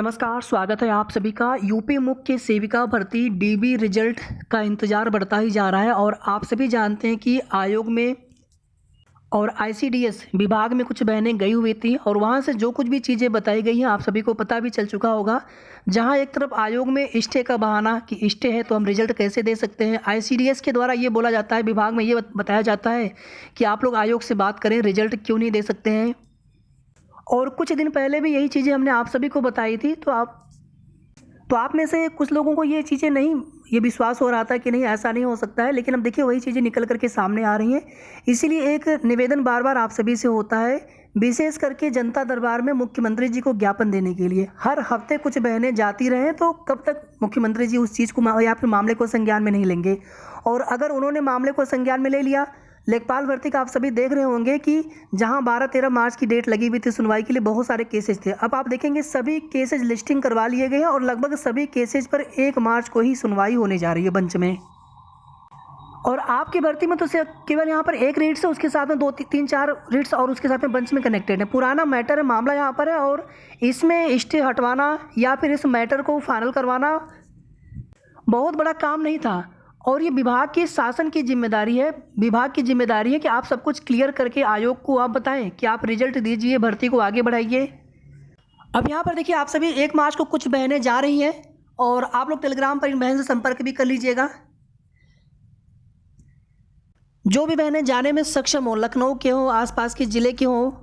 नमस्कार, स्वागत है आप सभी का। यूपी मुख्य सेविका भर्ती डीबी रिजल्ट का इंतज़ार बढ़ता ही जा रहा है और आप सभी जानते हैं कि आयोग में और आईसीडीएस विभाग में कुछ बहनें गई हुई थी और वहां से जो कुछ भी चीज़ें बताई गई हैं आप सभी को पता भी चल चुका होगा। जहां एक तरफ आयोग में स्टे का बहाना कि स्टे है तो हम रिजल्ट कैसे दे सकते हैं, आईसीडीएस के द्वारा ये बोला जाता है, विभाग में ये बताया जाता है कि आप लोग आयोग से बात करें, रिजल्ट क्यों नहीं दे सकते हैं। और कुछ दिन पहले भी यही चीज़ें हमने आप सभी को बताई थी, तो आप में से कुछ लोगों को ये चीज़ें नहीं, ये विश्वास हो रहा था कि नहीं ऐसा नहीं हो सकता है, लेकिन अब देखिए वही चीज़ें निकल करके सामने आ रही हैं। इसीलिए एक निवेदन बार बार आप सभी से होता है, विशेष करके जनता दरबार में मुख्यमंत्री जी को ज्ञापन देने के लिए। हर हफ्ते कुछ बहनें जाती रहें तो कब तक मुख्यमंत्री जी उस चीज़ को या फिर मामले को संज्ञान में नहीं लेंगे। और अगर उन्होंने मामले को संज्ञान में ले लिया, लेखपाल भर्ती का आप सभी देख रहे होंगे कि जहां 12-13 मार्च की डेट लगी हुई थी सुनवाई के लिए, बहुत सारे केसेज थे। अब आप देखेंगे सभी केसेज लिस्टिंग करवा लिए गए हैं और लगभग सभी केसेज पर 1 मार्च को ही सुनवाई होने जा रही है बंच में। और आपकी भर्ती में तो सिर्फ केवल यहाँ पर एक रीट्स है, उसके साथ में 2-3-4 रीट्स और उसके साथ में बंच में कनेक्टेड है। पुराना मैटर है, मामला यहाँ पर है और इसमें स्टे हटवाना या फिर इस मैटर को फाइनल करवाना बहुत बड़ा काम नहीं था। और ये विभाग की शासन की जिम्मेदारी है, विभाग की जिम्मेदारी है कि आप सब कुछ क्लियर करके आयोग को आप बताएं कि आप रिजल्ट दीजिए, भर्ती को आगे बढ़ाइए। अब यहाँ पर देखिए आप सभी 1 मार्च को कुछ बहनें जा रही हैं और आप लोग टेलीग्राम पर इन बहन से संपर्क भी कर लीजिएगा। जो भी बहनें जाने में सक्षम हो, लखनऊ के हो, आसपास के ज़िले के हो,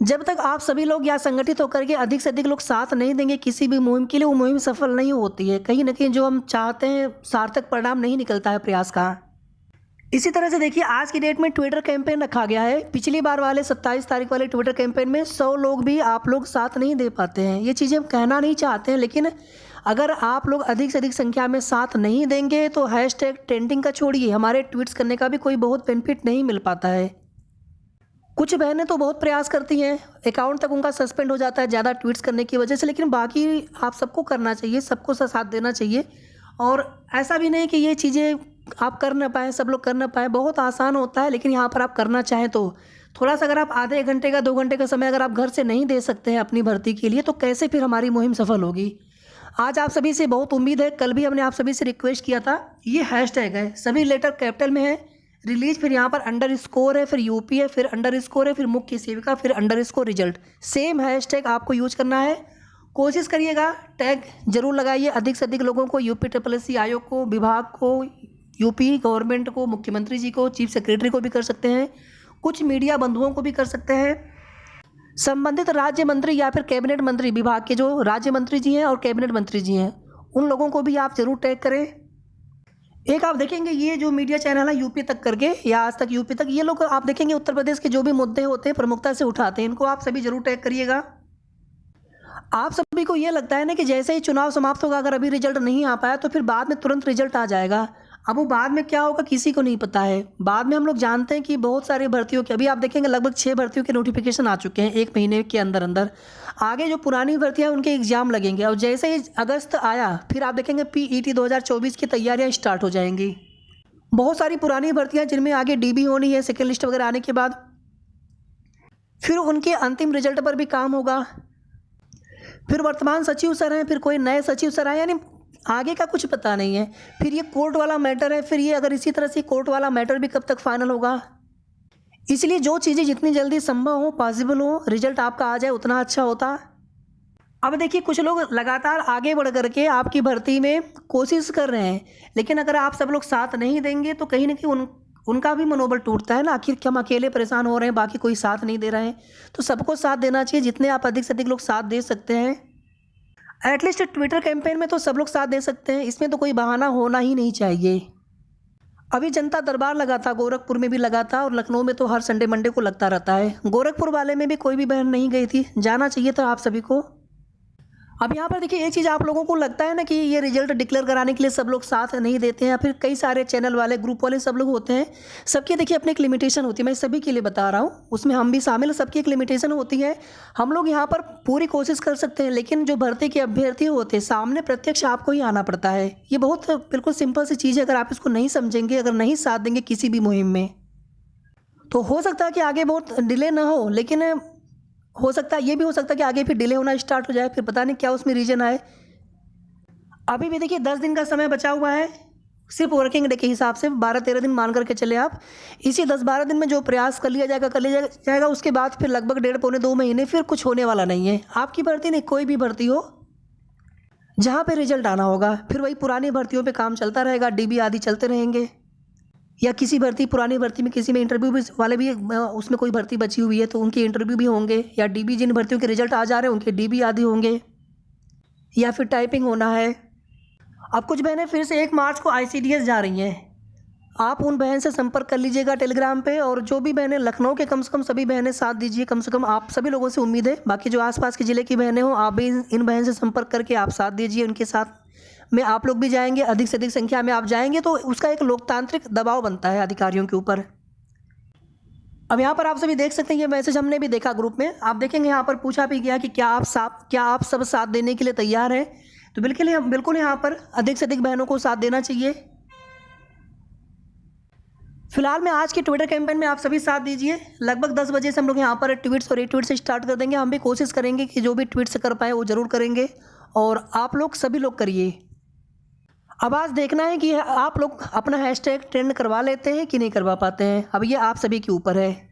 जब तक आप सभी लोग या संगठित होकर के अधिक से अधिक लोग साथ नहीं देंगे किसी भी मुहिम के लिए, वो मुहिम सफल नहीं होती है। कहीं ना कहीं जो हम चाहते हैं सार्थक परिणाम नहीं निकलता है प्रयास का। इसी तरह से देखिए आज की डेट में ट्विटर कैंपेन रखा गया है। पिछली बार वाले 27 तारीख वाले ट्विटर कैंपेन में 100 लोग भी आप लोग साथ नहीं दे पाते हैं। ये चीज़ें हम कहना नहीं चाहते हैं, लेकिन अगर आप लोग अधिक से अधिक संख्या में साथ नहीं देंगे तो हैशटैग ट्रेंडिंग का छोड़िए, हमारे ट्वीट्स करने का भी कोई बहुत बेनिफिट नहीं मिल पाता है। कुछ बहनें तो बहुत प्रयास करती हैं, अकाउंट तक उनका सस्पेंड हो जाता है ज़्यादा ट्वीट्स करने की वजह से, लेकिन बाकी आप सबको करना चाहिए, सबको साथ देना चाहिए। और ऐसा भी नहीं कि ये चीज़ें आप कर ना पाएँ, सब लोग कर ना पाएँ, बहुत आसान होता है। लेकिन यहाँ पर आप करना चाहें तो थोड़ा सा, अगर आप आधे घंटे का 2 घंटे का समय अगर आप घर से नहीं दे सकते हैं अपनी भर्ती के लिए, तो कैसे फिर हमारी मुहिम सफल होगी। आज आप सभी से बहुत उम्मीद है, कल भी हमने आप सभी से रिक्वेस्ट किया था, ये हैशटैग है, सभी लेटर कैपिटल में है, रिलीज, फिर यहाँ पर अंडरस्कोर है, फिर यूपी है, फिर अंडरस्कोर है, फिर मुख्य सेविका, फिर अंडरस्कोर रिजल्ट। सेम हैशटैग आपको यूज करना है। कोशिश करिएगा, टैग जरूर लगाइए, अधिक से अधिक लोगों को, यूपी SSC आयोग को, विभाग को, यूपी गवर्नमेंट को, मुख्यमंत्री जी को, चीफ सेक्रेटरी को भी कर सकते हैं, कुछ मीडिया बंधुओं को भी कर सकते हैं, संबंधित राज्य मंत्री या फिर कैबिनेट मंत्री, विभाग के जो राज्य मंत्री जी हैं और कैबिनेट मंत्री जी हैं, उन लोगों को भी आप जरूर टैग करें। एक आप देखेंगे ये जो मीडिया चैनल है यूपी तक करके या आज तक यूपी तक, ये लोग आप देखेंगे उत्तर प्रदेश के जो भी मुद्दे होते हैं प्रमुखता से उठाते हैं, इनको आप सभी जरूर टैग करिएगा। आप सभी को ये लगता है ना कि जैसे ही चुनाव समाप्त होगा, अगर अभी रिजल्ट नहीं आ पाया तो फिर बाद में तुरंत रिजल्ट आ जाएगा। अब वो बाद में क्या होगा किसी को नहीं पता है। बाद में हम लोग जानते हैं कि बहुत सारी भर्तियों के, अभी आप देखेंगे लगभग 6 भर्तियों के नोटिफिकेशन आ चुके हैं 1 महीने के अंदर अंदर। आगे जो पुरानी भर्तियां उनके एग्जाम लगेंगे और जैसे ही अगस्त आया फिर आप देखेंगे PET 2024 की तैयारियां स्टार्ट हो जाएंगी। बहुत सारी पुरानी भर्तियां जिनमें आगे DB होनी है, सेकेंड लिस्ट वगैरह आने के बाद फिर उनके अंतिम रिजल्ट पर भी काम होगा। फिर वर्तमान सचिव सर हैं, फिर कोई नए सचिव सर आए, यानी आगे का कुछ पता नहीं है। फिर ये कोर्ट वाला मैटर है, फिर ये अगर इसी तरह से कोर्ट वाला मैटर भी कब तक फाइनल होगा। इसलिए जो चीज़ें जितनी जल्दी संभव हो, पॉसिबल हो, रिजल्ट आपका आ जाए उतना अच्छा होता। अब देखिए कुछ लोग लगातार आगे बढ़ करके आपकी भर्ती में कोशिश कर रहे हैं, लेकिन अगर आप सब लोग साथ नहीं देंगे तो कहीं ना कहीं उनका भी मनोबल टूटता है ना। आखिर हम अकेले परेशान हो रहे हैं, बाकी कोई साथ नहीं दे रहे हैं, तो सबको साथ देना चाहिए। जितने आप अधिक से अधिक लोग साथ दे सकते हैं, एटलीस्ट ट्विटर कैंपेन में तो सब लोग साथ दे सकते हैं, इसमें तो कोई बहाना होना ही नहीं चाहिए। अभी जनता दरबार लगा था, गोरखपुर में भी लगा था और लखनऊ में तो हर संडे मंडे को लगता रहता है। गोरखपुर वाले में भी कोई भी बहन नहीं गई थी, जाना चाहिए था आप सभी को। अब यहाँ पर देखिए एक चीज़ आप लोगों को लगता है ना कि ये रिजल्ट डिक्लेयर कराने के लिए सब लोग साथ नहीं देते हैं, या फिर कई सारे चैनल वाले, ग्रुप वाले सब लोग होते हैं। सबकी देखिए अपनी एक लिमिटेशन होती है, मैं सभी के लिए बता रहा हूँ, उसमें हम भी शामिल, सबकी एक लिमिटेशन होती है। हम लोग यहाँ पर पूरी कोशिश कर सकते हैं, लेकिन जो भर्ती के अभ्यर्थी होते हैं सामने प्रत्यक्ष आपको ही आना पड़ता है। ये बहुत बिल्कुल सिंपल सी चीज़ है। अगर आप इसको नहीं समझेंगे, अगर नहीं साथ देंगे किसी भी मुहिम में, तो हो सकता है कि आगे बहुत डिले ना हो, लेकिन हो सकता है, ये भी हो सकता है कि आगे फिर डिले होना स्टार्ट हो जाए, फिर पता नहीं क्या उसमें रीज़न आए। अभी भी देखिए 10 दिन का समय बचा हुआ है, सिर्फ वर्किंग डे के हिसाब से 12-13 दिन मान करके चले आप। इसी 10-12 दिन में जो प्रयास कर लिया जाएगा, उसके बाद फिर लगभग 1.5-2 महीने फिर कुछ होने वाला नहीं है। आपकी भर्ती नहीं, कोई भी भर्ती हो, जहाँ पे रिजल्ट आना होगा, फिर वही पुरानी भर्तियों पे काम चलता रहेगा, डीबी आदि चलते रहेंगे। या किसी भर्ती, पुरानी भर्ती में किसी में इंटरव्यू भी वाले भी उसमें कोई भर्ती बची हुई है तो उनके इंटरव्यू भी होंगे, या डीबी जिन भर्तियों के रिजल्ट आ जा रहे हैं उनके डीबी आदि होंगे, या फिर टाइपिंग होना है। अब कुछ बहनें फिर से 1 मार्च को ICDS जा रही हैं। आप उन बहन से संपर्क कर लीजिएगा टेलीग्राम पे, और जो भी बहनें लखनऊ के कम से कम सभी बहनें साथ दीजिए, कम से कम आप सभी लोगों से उम्मीद है। बाकी जो आसपास के ज़िले की बहनें हो, आप भी इन बहन से संपर्क करके आप साथ दीजिए, उनके साथ में आप लोग भी जाएंगे, अधिक से अधिक संख्या में आप जाएंगे तो उसका एक लोकतांत्रिक दबाव बनता है अधिकारियों के ऊपर। अब यहाँ पर आप सभी देख सकते हैं, ये मैसेज हमने भी देखा ग्रुप में। आप देखेंगे यहाँ पर पूछा भी गया कि क्या आप सब साथ देने के लिए तैयार हैं। तो बिल्कुल यहाँ पर अधिक से अधिक बहनों को साथ देना चाहिए। फिलहाल मैं आज के ट्विटर कैंपेन में आप सभी साथ दीजिए। लगभग 10 बजे से हम लोग यहाँ पर ट्वीट्स और रीट्वीट से स्टार्ट कर देंगे। हम भी कोशिश करेंगे कि जो भी ट्वीट्स कर पाए वो ज़रूर करेंगे, और आप लोग सभी लोग करिए। अब आज देखना है कि आप लोग अपना हैशटैग ट्रेंड करवा लेते हैं कि नहीं करवा पाते हैं। अब ये आप सभी के ऊपर है।